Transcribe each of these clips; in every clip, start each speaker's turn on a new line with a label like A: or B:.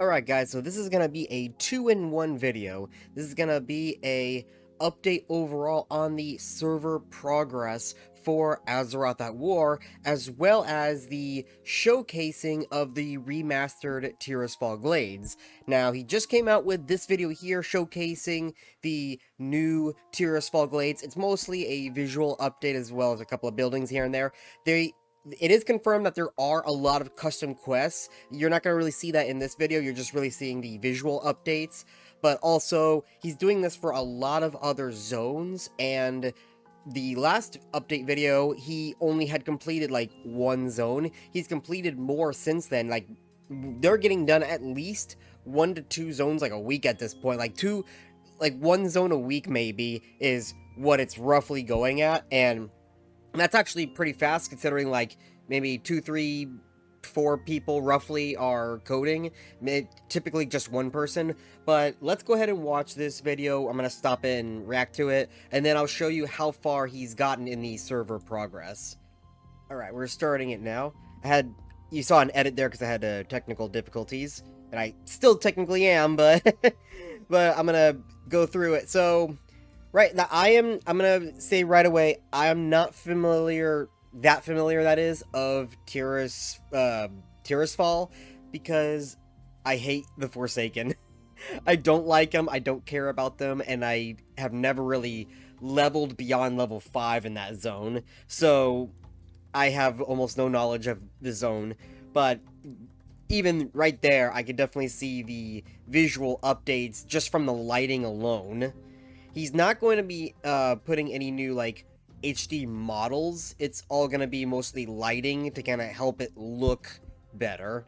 A: Alright guys, so this is gonna be a 2-in-1 video. This is gonna be a update overall on the server progress for AZEROTH at War, as well as the showcasing of the remastered Tirisfal Glades. Now, he just came out with this video here showcasing the new Tirisfal Glades. It's mostly a visual update as well as a couple of buildings here and there. It is confirmed that there are a lot of custom quests. You're not going to really see that in this video, you're just really seeing the visual updates. But also, he's doing this for a lot of other zones, and the last update video, he only had completed like one zone. He's completed more since then. Like, they're getting done at least 1 to 2 zones like a week at this point. Like one zone a week maybe is what it's roughly going at, and that's actually pretty fast considering like maybe 2, 3, 4 people roughly are coding. Typically just one person. But let's go ahead and watch this video. I'm going to stop it and react to it, and then I'll show you how far he's gotten in the server progress. Alright, we're starting it now. You saw an edit there because I had technical difficulties, and I still technically am, but but I'm going to go through it. So right, now I'm gonna say right away, I am not familiar, that is, of Tirisfal, because I hate the Forsaken. I don't like them, I don't care about them, and I have never really leveled beyond level 5 in that zone, so I have almost no knowledge of the zone, but even right there, I could definitely see the visual updates just from the lighting alone. He's not going to be putting any new, like, HD models. It's all going to be mostly lighting to kind of help it look better.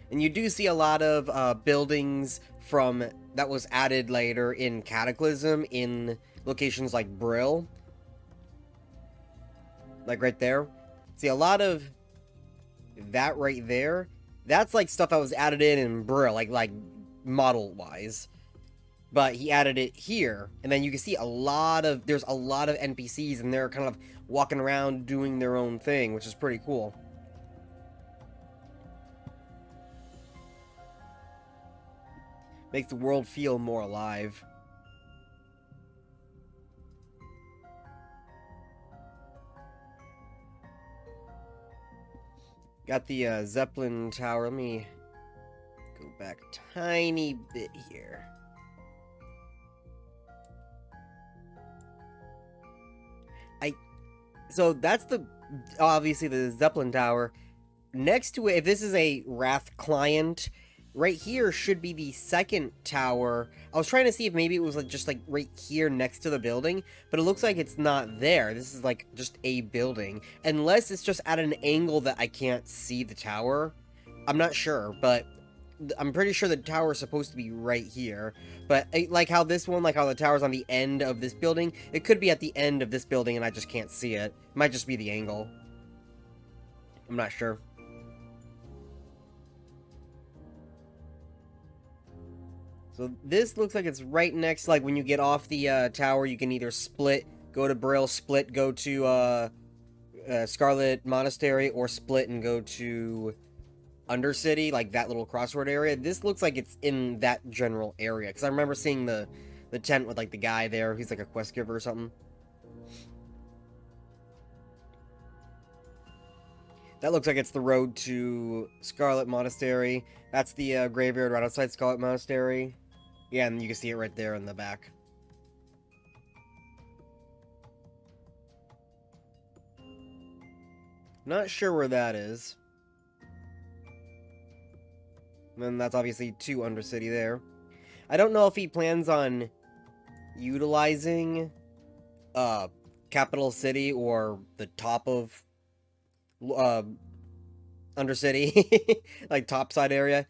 A: And you do see a lot of buildings that was added later in Cataclysm in locations like Brill. Like right there. See, a lot of that right there, that's like stuff that was added in Brill, like model-wise. But he added it here, and then you can see there's a lot of NPCs, and they're kind of walking around doing their own thing, which is pretty cool. Makes the world feel more alive. Got the Zeppelin Tower. Let me go back a tiny bit here. So that's obviously the Zeppelin Tower. Next to it, if this is a Wrath client, right here should be the second tower. I was trying to see if maybe it was just right here next to the building, but it looks like it's not there. This is like just a building, unless it's just at an angle that I can't see the tower. I'm not sure, but I'm pretty sure the tower is supposed to be right here. But like how this one, like how the tower's on the end of this building, it could be at the end of this building and I just can't see it. It might just be the angle. I'm not sure. So this looks like it's right next, like when you get off the tower, you can either split, go to Brill, split, go to Scarlet Monastery, or split and go to Undercity, like that little crossroad area. This looks like it's in that general area, because I remember seeing the tent with like the guy there. He's like a quest giver or something. That looks like it's the road to Scarlet Monastery. That's the graveyard right outside Scarlet Monastery. Yeah, and you can see it right there in the back. Not sure where that is. And that's obviously 2 Undercity there. I don't know if he plans on utilizing Capital City or the top of Undercity, like topside area.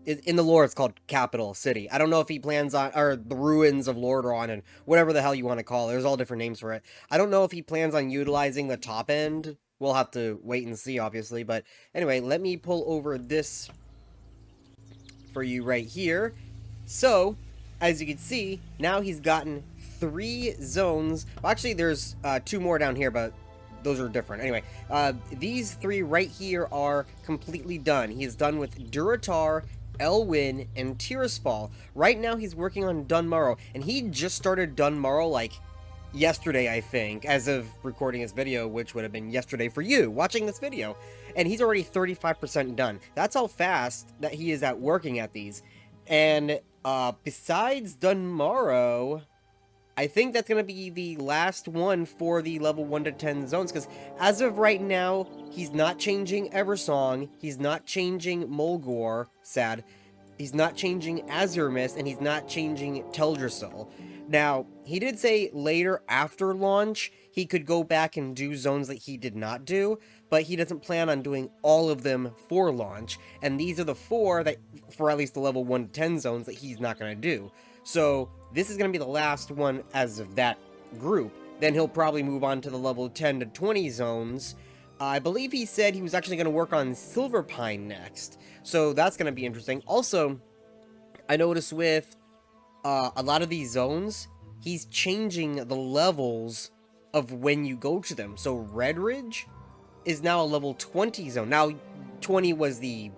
A: In the lore, it's called Capital City. I don't know if he plans on, or the ruins of Lordron, and whatever the hell you want to call it. There's all different names for it. I don't know if he plans on utilizing the top end. We'll have to wait and see, obviously. But anyway, let me pull over this for you right here. So, as you can see, now he's gotten 3 zones. Well, actually, there's 2 more down here, but those are different. Anyway, these 3 right here are completely done. He is done with Durotar, Elwyn, and Tirisfal. Right now, he's working on Dunmorrow, and he just started Dunmorrow, like, yesterday, I think, as of recording this video, which would have been yesterday for you, watching this video. And he's already 35% done. That's how fast that he is at working at these. And, besides Dunmorrow, I think that's going to be the last one for the level 1 to 10 zones, because as of right now, he's not changing Eversong, he's not changing Mulgore, sad, he's not changing Azurmist, and he's not changing Teldrassil. Now, he did say later after launch, he could go back and do zones that he did not do, but he doesn't plan on doing all of them for launch, and these are the 4 that, for at least the level 1 to 10 zones, that he's not going to do. So, this is going to be the last one as of that group. Then he'll probably move on to the level 10 to 20 zones. I believe he said he was actually going to work on Silverpine next, so that's going to be interesting. Also, I noticed with a lot of these zones, he's changing the levels of when you go to them. So Redridge is now a level 20 zone. Now, 20 was the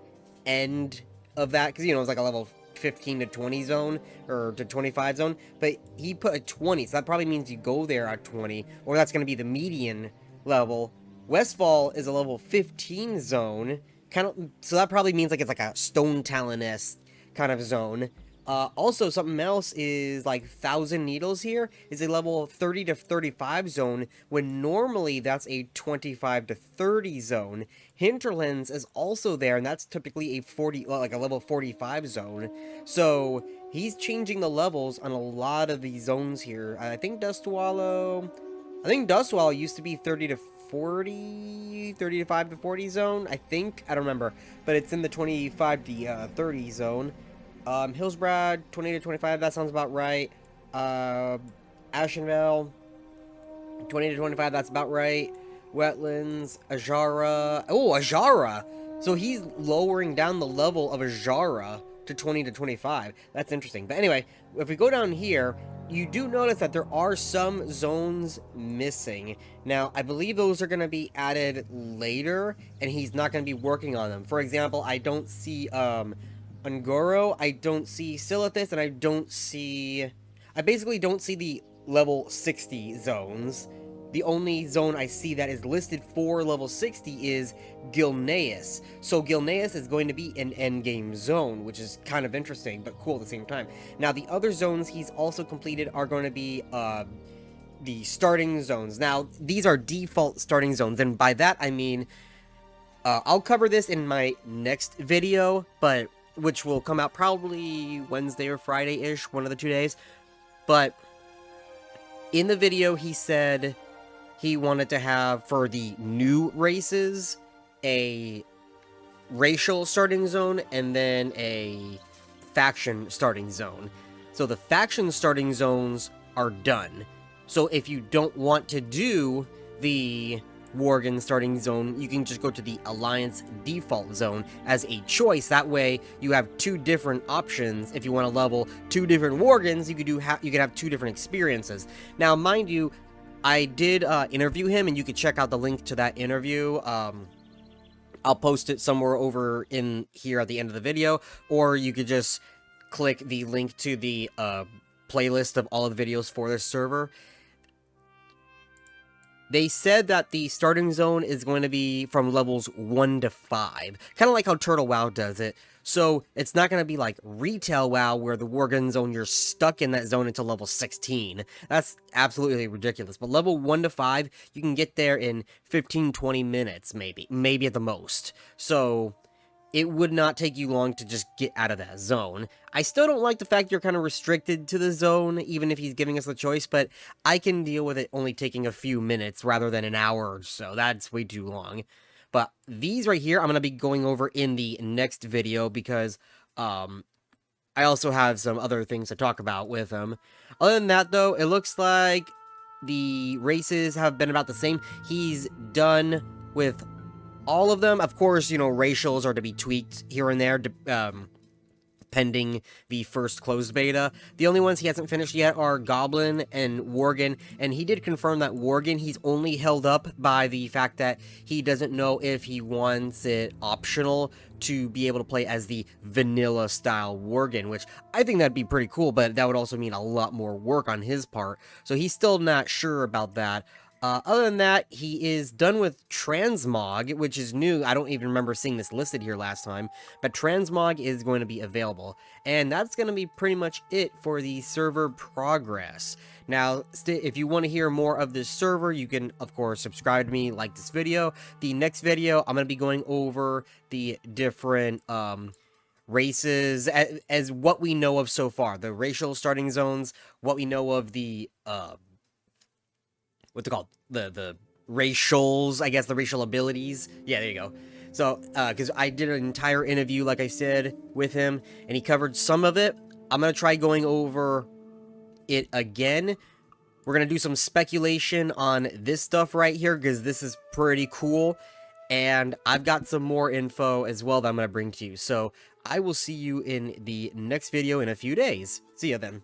A: end of that, because, you know, it was like a level 15 to 20 zone, or to 25 zone, but he put a 20, so that probably means you go there at 20, or that's going to be the median level. Westfall is a level 15 zone, kind of, so that probably means like it's like a Stone Talon-esque kind of zone. Also, something else is like Thousand Needles here is a level 30 to 35 zone, when normally that's a 25 to 30 zone. Hinterlands is also there, and that's typically a 40, like a level 45 zone. So he's changing the levels on a lot of these zones here. I think Dustwallow used to be 30 to 40, 35 to 40 zone, I think. I don't remember, but it's in the 25 to 30 zone. Hillsbrad, 20 to 25, that sounds about right. Ashenvale, 20 to 25, that's about right. Wetlands, Ajara. Oh, Ajara! So he's lowering down the level of Ajara to 20 to 25. That's interesting. But anyway, if we go down here, you do notice that there are some zones missing. Now, I believe those are going to be added later, and he's not going to be working on them. For example, I don't see, Ungoro, I don't see Silithus, and I basically don't see the level 60 zones. The only zone I see that is listed for level 60 is Gilneas. So Gilneas is going to be an endgame zone, which is kind of interesting, but cool at the same time. Now, the other zones he's also completed are going to be, the starting zones. Now, these are default starting zones, and by that I mean, I'll cover this in my next video, but which will come out probably Wednesday or Friday-ish, one of the 2 days. But in the video, he said he wanted to have, for the new races, a racial starting zone and then a faction starting zone. So the faction starting zones are done. So if you don't want to do the Worgen starting zone, you can just go to the Alliance default zone as a choice. That way, you have 2 different options. If you want to level 2 different Worgens, you could have 2 different experiences. Now, mind you, I did interview him, and you could check out the link to that interview. I'll post it somewhere over in here at the end of the video, or you could just click the link to the playlist of all of the videos for this server. They said that the starting zone is going to be from levels 1 to 5. Kind of like how Turtle WoW does it. So, it's not going to be like Retail WoW, where the Worgen zone, you're stuck in that zone until level 16. That's absolutely ridiculous. But level 1 to 5, you can get there in 15-20 minutes, maybe. Maybe at the most. So, it would not take you long to just get out of that zone. I still don't like the fact you're kind of restricted to the zone, even if he's giving us the choice, but I can deal with it only taking a few minutes rather than an hour or so. That's way too long. But these right here, I'm going to be going over in the next video, because I also have some other things to talk about with him. Other than that, though, it looks like the races have been about the same. He's done with all of them. Of course, you know, racials are to be tweaked here and there, pending the first closed beta. The only ones he hasn't finished yet are Goblin and Worgen, and he did confirm that Worgen he's only held up by the fact that he doesn't know if he wants it optional to be able to play as the vanilla style Worgen, which I think that'd be pretty cool, but that would also mean a lot more work on his part, so he's still not sure about that. Other than that, he is done with Transmog, which is new. I don't even remember seeing this listed here last time, but Transmog is going to be available. And that's going to be pretty much it for the server progress. Now, if you want to hear more of this server, you can, of course, subscribe to me, like this video. The next video, I'm going to be going over the different races as what we know of so far. The racial starting zones, what we know of the what's it called? The racials, I guess, the racial abilities. Yeah, there you go. So, because I did an entire interview, like I said, with him, and he covered some of it. I'm going to try going over it again. We're going to do some speculation on this stuff right here, because this is pretty cool. And I've got some more info as well that I'm going to bring to you. So, I will see you in the next video in a few days. See ya then.